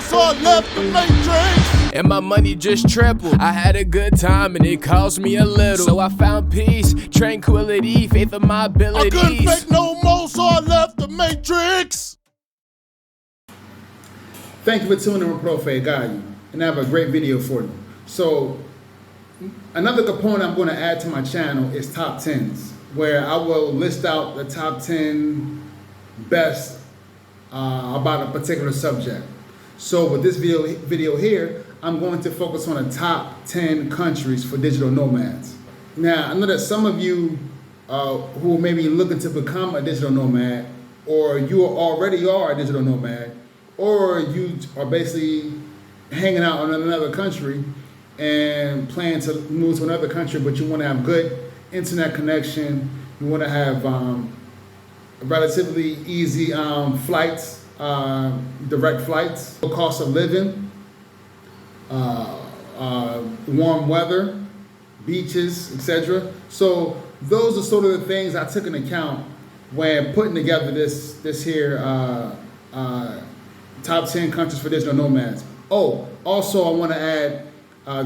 so I left the Matrix. And my money just tripled. I had a good time and it cost me a little. So I found peace, tranquility, faith in my abilities. I couldn't fake no more, so I left the Matrix. Thank you for tuning in with Profe Guy, and I have a great video for you. So, another component I'm going to add to my channel is top 10s, where I will list out the top 10 best about a particular subject. So with this video here, I'm going to focus on the top 10 countries for digital nomads. Now, I know that some of you who may be looking to become a digital nomad, or you already are a digital nomad, or you are basically hanging out in another country and plan to move to another country, but you want to have good internet connection, you want to have relatively easy flights, direct flights, low cost of living, warm weather, beaches, etc. So those are sort of the things I took into account when putting together this here top 10 countries for digital nomads. Oh, also I want to add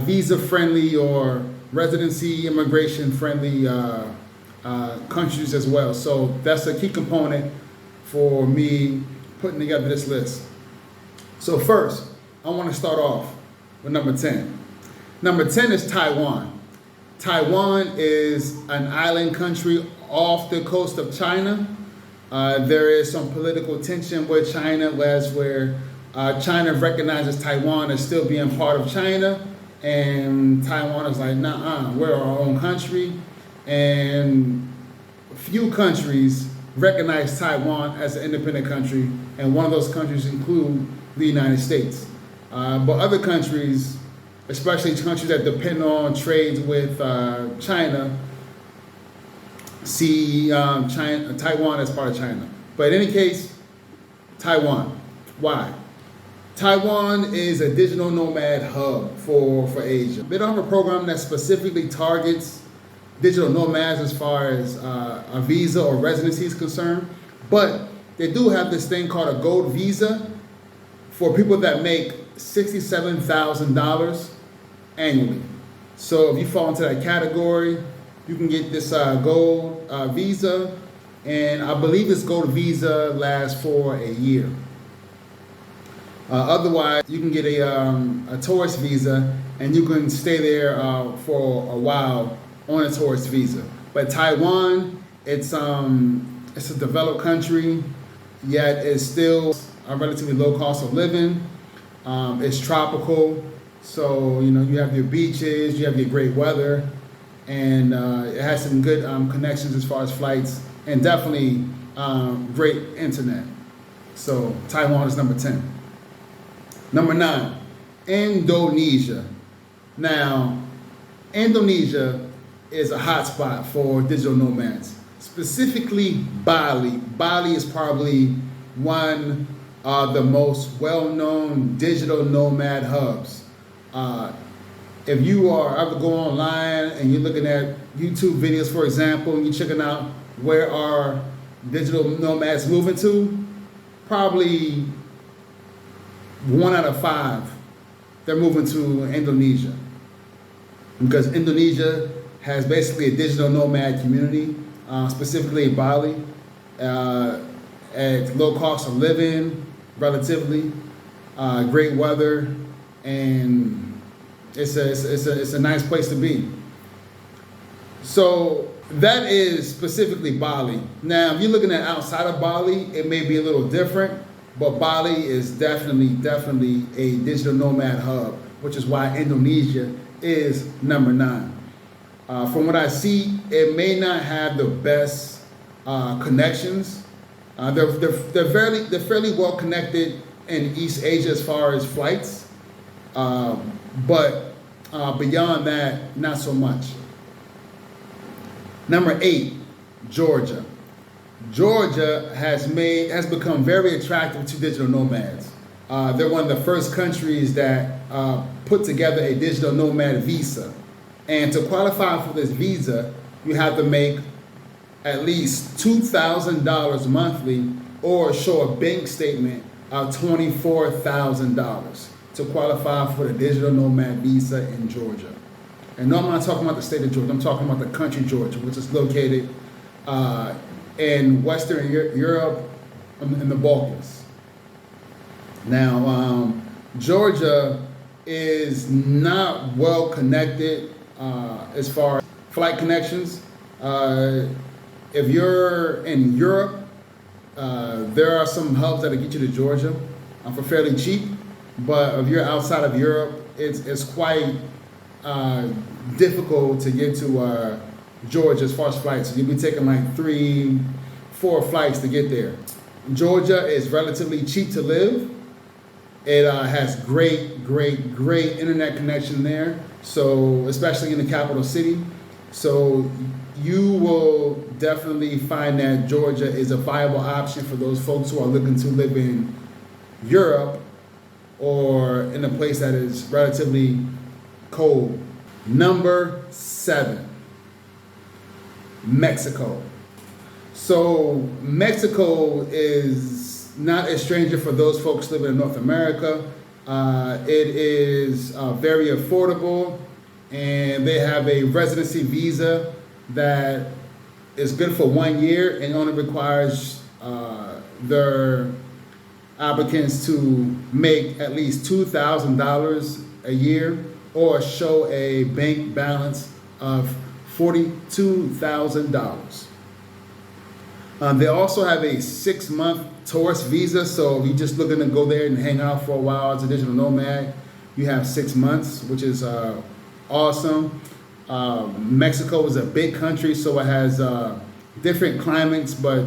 visa-friendly or residency immigration-friendly countries as well. So that's a key component for me putting together this list. So first, I want to start off with number 10. Number 10 is Taiwan. Taiwan is an island country off the coast of China. There is some political tension with China, where China recognizes Taiwan as still being part of China, and Taiwan is like, nah, we're our own country. And few countries recognize Taiwan as an independent country, and one of those countries include the United States. But other countries, especially countries that depend on trades with China, see Taiwan as part of China. But in any case, Taiwan. Why? Taiwan is a digital nomad hub for Asia. They don't have a program that specifically targets digital nomads as far as a visa or residency is concerned, but they do have this thing called a gold visa for people that make $67,000 annually. So if you fall into that category, you can get this gold visa, and I believe this gold visa lasts for a year. Otherwise, you can get a tourist visa, and you can stay there for a while on a tourist visa. But Taiwan, it's a developed country, yet it's still a relatively low cost of living. It's tropical, so you have your beaches, you have your great weather, and it has some good connections as far as flights, and definitely great internet. So Taiwan is number 10. Number 9, Indonesia. Now, Indonesia is a hotspot for digital nomads, specifically Bali. Bali is probably one of the most well-known digital nomad hubs. If you are ever go online and you're looking at YouTube videos, for example, and you're checking out where are digital nomads moving to, probably 1 out of 5, they're moving to Indonesia. Because Indonesia has basically a digital nomad community, specifically in Bali, at low cost of living, relatively, great weather, and it's a nice place to be. So that is specifically Bali. Now, if you're looking at outside of Bali, it may be a little different, but Bali is definitely a digital nomad hub, which is why Indonesia is number 9. From what I see, it may not have the best connections. They're fairly well connected in East Asia as far as flights, but beyond that, not so much. Number 8, Georgia. Georgia has become very attractive to digital nomads. They're one of the first countries that put together a digital nomad visa. And to qualify for this visa, you have to make at least $2,000 monthly or show a bank statement $24,000 to qualify for the digital nomad visa in Georgia. And no, I'm not talking about the state of Georgia. I'm talking about the country Georgia, which is located in Western Europe in the Balkans. Now, Georgia is not well connected as far as flight connections. If you're in Europe, there are some hubs that'll get you to Georgia for fairly cheap. But if you're outside of Europe, it's quite difficult to get to Georgia as far as flights. So you'll be taking like 3-4 flights to get there. Georgia is relatively cheap to live. It has great internet connection there. So especially in the capital city. So you will definitely find that Georgia is a viable option for those folks who are looking to live in Europe or in a place that is relatively cold. Number 7, Mexico. So Mexico is not a stranger for those folks living in North America. It is very affordable, and they have a residency visa that is good for 1 year and only requires their applicants to make at least $2,000 a year or show a bank balance of $42,000. They also have a 6-month tourist visa, so if you're just looking to go there and hang out for a while as a digital nomad, you have 6 months, which is awesome. Mexico is a big country, so it has different climates, but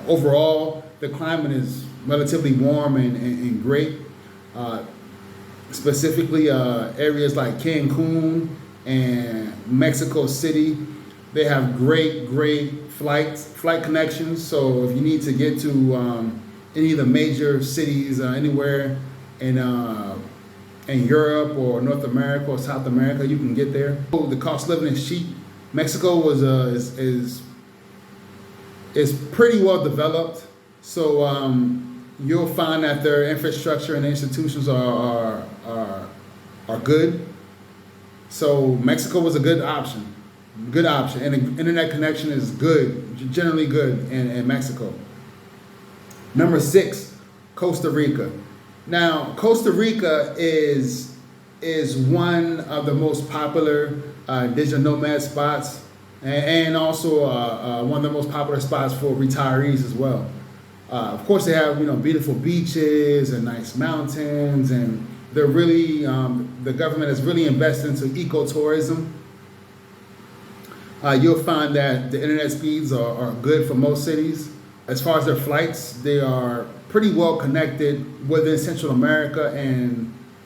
overall, the climate is relatively warm and great. Specifically, areas like Cancun and Mexico City, they have great flight connections. So if you need to get to any of the major cities anywhere in Europe or North America or South America, you can get there. The cost of living is cheap. Mexico is pretty well developed, so you'll find that their infrastructure and institutions are good. So Mexico was a good option, and the internet connection is good, generally good in Mexico. Number 6, Costa Rica. Now, Costa Rica is one of the most popular digital nomad spots, and also one of the most popular spots for retirees as well. Of course, they have beautiful beaches and nice mountains, and they're really the government has really invested into ecotourism. You'll find that the internet speeds are good for most cities. As far as their flights, they are pretty well connected within Central America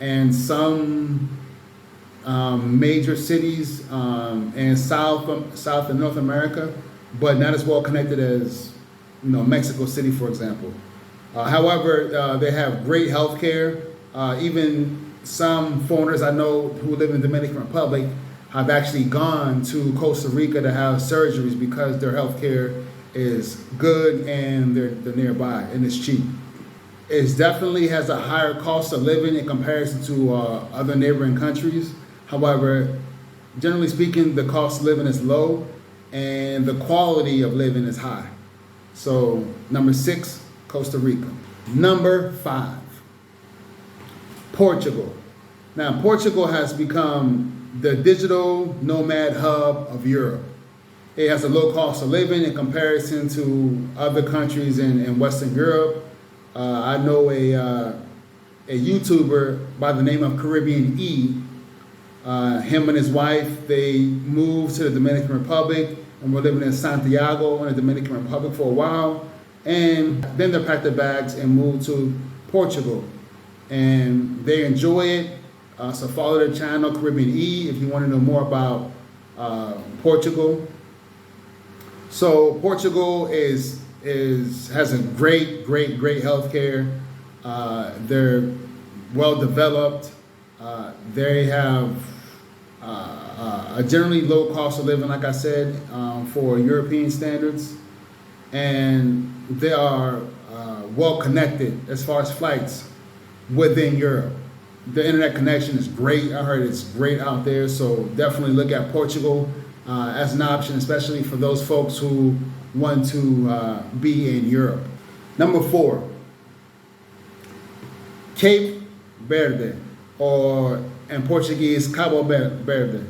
and some major cities in South and North America, but not as well connected as Mexico City, for example. However, they have great health care. Even some foreigners I know who live in the Dominican Republic have actually gone to Costa Rica to have surgeries because their health care is good and they're nearby and it's cheap. It definitely has a higher cost of living in comparison to other neighboring countries. However, generally speaking, the cost of living is low and the quality of living is high. So, number 6, Costa Rica. Number 5, Portugal. Now, Portugal has become the digital nomad hub of Europe. It has a low cost of living in comparison to other countries in Western Europe. I know a YouTuber by the name of Caribbean E. Him and his wife, they moved to the Dominican Republic and were living in Santiago in the Dominican Republic for a while. And then they packed their bags and moved to Portugal. And they enjoy it. So follow their channel, Caribbean E, if you want to know more about Portugal. So Portugal has a great healthcare. They're well developed. They have a generally low cost of living, like I said, for European standards, and they are well connected as far as flights within Europe. The internet connection is great. I heard it's great out there, so definitely look at Portugal as an option, especially for those folks who want to be in Europe. Number 4, Cape Verde, or in Portuguese, Cabo Verde.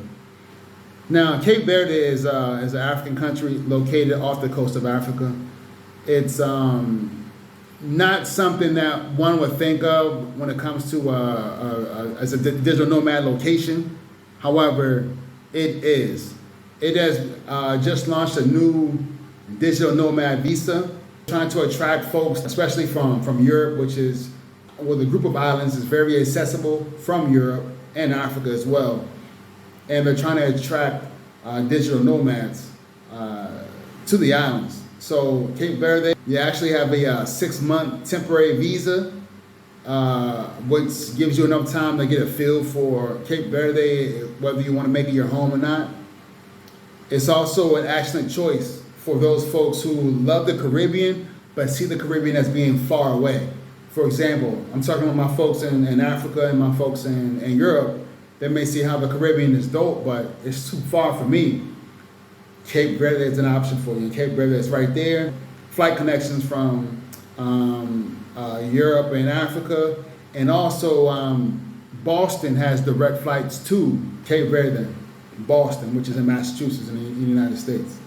Now, Cape Verde is an African country located off the coast of Africa. It's not something that one would think of when it comes to as a digital nomad location. However, it is. It has just launched a new digital nomad visa, trying to attract folks, especially from Europe, which is, well, the group of islands is very accessible from Europe and Africa as well. And they're trying to attract digital nomads to the islands. So Cape Verde, you actually have a 6-month temporary visa, which gives you enough time to get a feel for Cape Verde, whether you want to make it your home or not. It's also an excellent choice for those folks who love the Caribbean, but see the Caribbean as being far away. For example, I'm talking about my folks in Africa and my folks in Europe. They may see how the Caribbean is dope, but it's too far for me. Cape Verde is an option for you. Cape Verde is right there. Flight connections from Europe and Africa. And also Boston has direct flights to Cape Verde, Boston, which is in Massachusetts in the United States.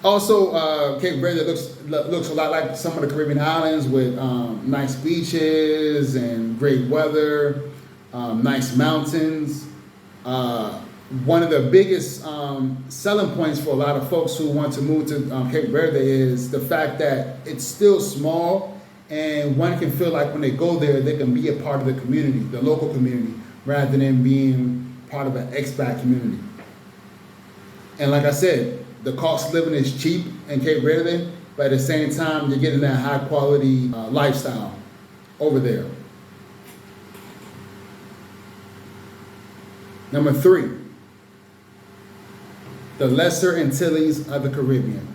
Also, Cape Verde looks a lot like some of the Caribbean islands with nice beaches and great weather, nice mountains. One of the biggest selling points for a lot of folks who want to move to Cape Verde is the fact that it's still small, and one can feel like when they go there, they can be a part of the community, the local community, rather than being part of an expat community. And like I said, the cost of living is cheap in Cape Verde, but at the same time, you're getting that high quality lifestyle over there. Number 3, the Lesser Antilles of the Caribbean.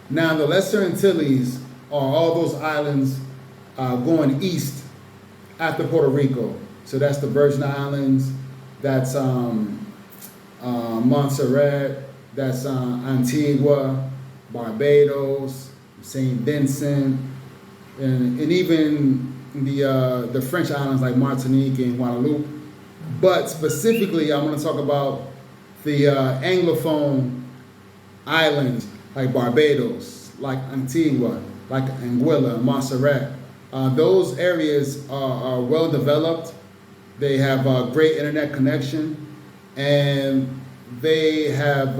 Now, the Lesser Antilles are all those islands going east after Puerto Rico. So that's the Virgin Islands, that's Montserrat, that's Antigua, Barbados, St. Vincent, and even the French islands like Martinique and Guadeloupe. But specifically, I'm going to talk about the Anglophone islands like Barbados, like Antigua, like Anguilla, Montserrat. Those areas are well developed. They have a great internet connection, and they have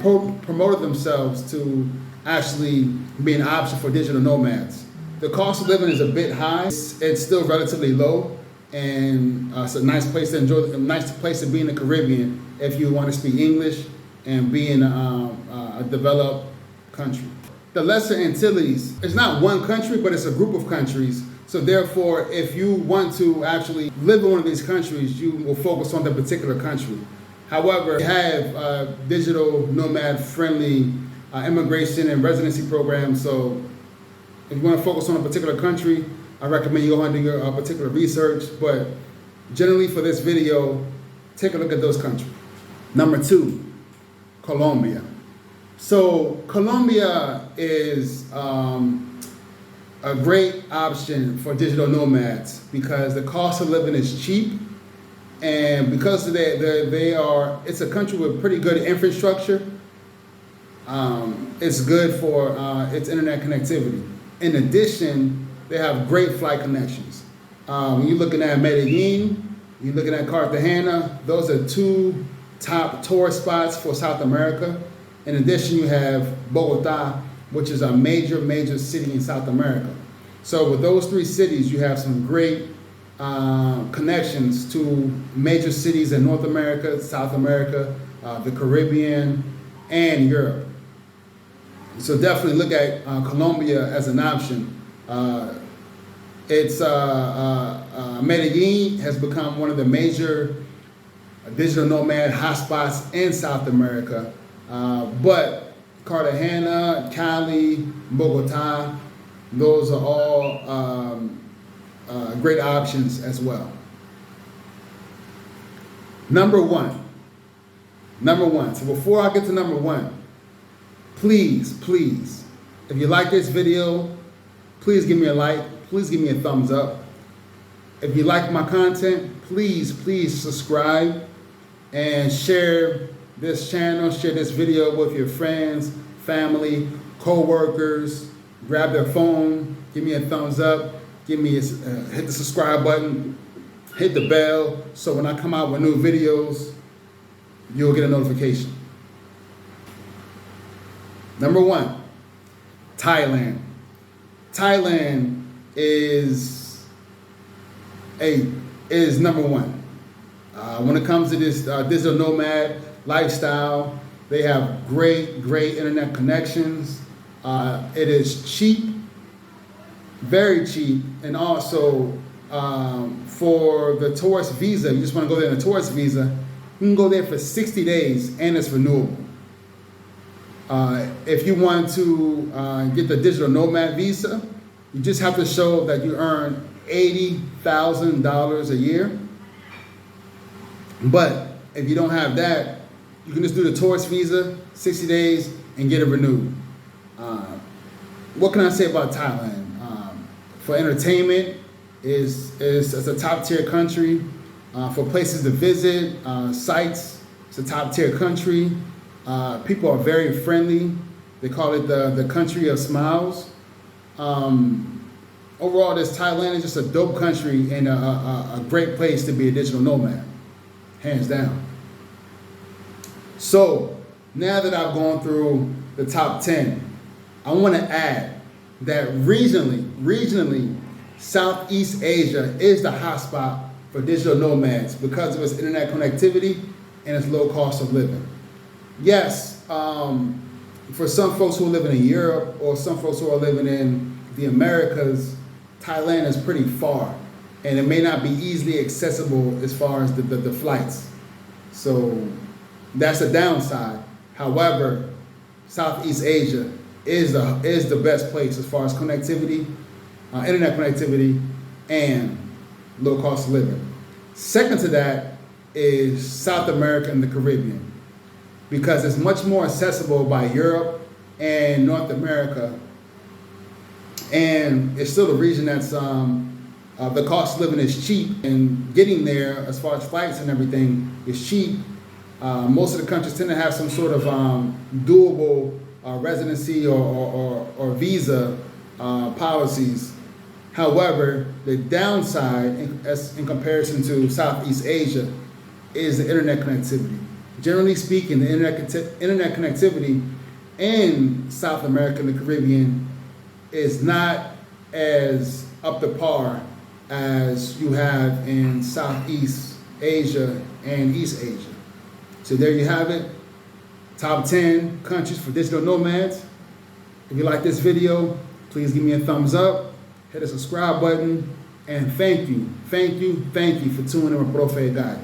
promoted themselves to actually be an option for digital nomads. The cost of living is a bit high. It's still relatively low, and it's a nice place to enjoy, a nice place to be in the Caribbean if you want to speak English and be in a developed country. The Lesser Antilles is not one country, but it's a group of countries. So therefore, if you want to actually live in one of these countries, you will focus on the particular country. However, they have digital nomad-friendly immigration and residency programs. So if you want to focus on a particular country, I recommend you go and do your particular research. But generally for this video, take a look at those countries. Number 2, Colombia. So Colombia is a great option for digital nomads because the cost of living is cheap, and because it's a country with pretty good infrastructure. It's good for its internet connectivity. In addition, they have great flight connections. When you're looking at Medellin, you're looking at Cartagena, those are 2 top tourist spots for South America. In addition, you have Bogota, which is a major city in South America. So with those 3 cities, you have some great connections to major cities in North America, South America, the Caribbean, and Europe. So definitely look at Colombia as an option. Medellin has become one of the major digital nomad hotspots in South America. But Cartagena, Cali, Bogota, those are all great options as well. Number one. So before I get to number one, please, if you like this video, please give me a like. Please give me a thumbs up. If you like my content, please subscribe and share this channel, share this video with your friends, family, co-workers. Grab their phone, give me a thumbs up, hit the subscribe button, hit the bell, so when I come out with new videos, you'll get a notification. Number one, Thailand. Thailand is number one. When it comes to this digital nomad lifestyle, they have great internet connections. It is cheap, very cheap, and also for the tourist visa, you just want to go there on a tourist visa, you can go there for 60 days and it's renewable. If you want to get the digital nomad visa, you just have to show that you earn $80,000 a year. But if you don't have that, you can just do the tourist visa, 60 days, and get it renewed. What can I say about Thailand? For entertainment, it's a top tier country. For places to visit, sites, it's a top tier country. People are very friendly. They call it the country of smiles. Overall, Thailand is just a dope country and a great place to be a digital nomad, hands down. So now that I've gone through the top 10, I want to add that regionally, Southeast Asia is the hotspot for digital nomads because of its internet connectivity and its low cost of living. Yes, for some folks who are living in Europe or some folks who are living in the Americas, Thailand is pretty far and it may not be easily accessible as far as the flights. So that's a downside. However, Southeast Asia is the best place as far as connectivity, internet connectivity, and low cost of living. Second to that is South America and the Caribbean, because it's much more accessible by Europe and North America, and it's still a region that's the cost of living is cheap, and getting there as far as flights and everything is cheap. Most of the countries tend to have some sort of doable residency or visa policies. However, the downside in comparison to Southeast Asia is the internet connectivity. Generally speaking, the internet connectivity in South America and the Caribbean is not as up to par as you have in Southeast Asia and East Asia. So there you have it. Top 10 countries for digital nomads. If you like this video, please give me a thumbs up, hit the subscribe button, and thank you for tuning in with Profe Guy.